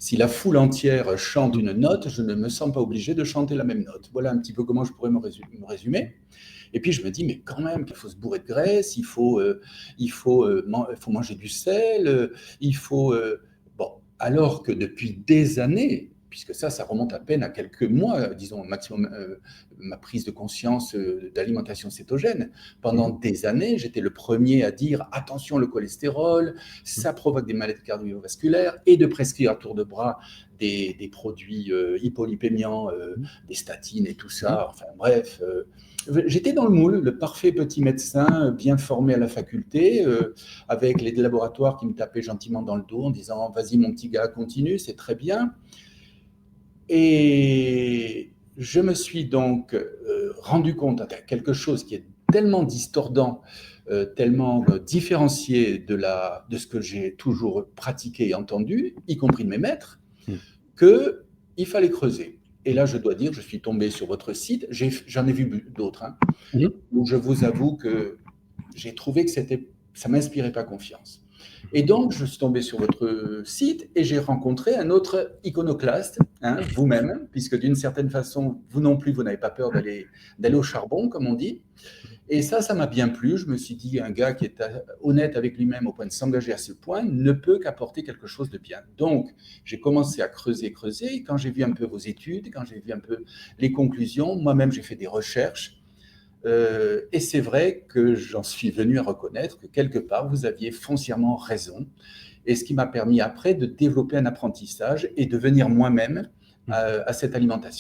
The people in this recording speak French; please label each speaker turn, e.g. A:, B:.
A: Si la foule entière chante une note, je ne me sens pas obligé de chanter la même note. Voilà un petit peu comment je pourrais me résumer. Et puis je me dis, mais quand même, qu'il faut se bourrer de graisse, il faut manger du sel, il faut... Bon, alors que depuis des années, puisque ça remonte à peine à quelques mois, disons au maximum, ma prise de conscience d'alimentation cétogène. Pendant des années, j'étais le premier à dire attention le cholestérol, ça provoque des maladies cardiovasculaires, et de prescrire à tour de bras des produits hypolipémiants, des statines et tout ça. Enfin bref, j'étais dans le moule, le parfait petit médecin bien formé à la faculté, avec les laboratoires qui me tapaient gentiment dans le dos en disant vas-y mon petit gars, continue, c'est très bien. Et je me suis donc rendu compte de quelque chose qui est tellement distordant, tellement différencié de ce que j'ai toujours pratiqué et entendu, y compris de mes maîtres, qu'il fallait creuser. Et là, je dois dire, je suis tombé sur votre site, j'en ai vu d'autres, hein, où je vous avoue que j'ai trouvé que ça ne m'inspirait pas confiance. Et donc, je suis tombé sur votre site et j'ai rencontré un autre iconoclaste, hein, vous-même, puisque d'une certaine façon, vous non plus, vous n'avez pas peur d'aller au charbon, comme on dit. Et ça m'a bien plu. Je me suis dit, un gars qui est honnête avec lui-même au point de s'engager à ce point ne peut qu'apporter quelque chose de bien. Donc, j'ai commencé à creuser. Et quand j'ai vu un peu vos études, quand j'ai vu un peu les conclusions, moi-même, j'ai fait des recherches. Et c'est vrai que j'en suis venu à reconnaître que quelque part, vous aviez foncièrement raison. Et ce qui m'a permis après de développer un apprentissage et de venir moi-même à cette alimentation.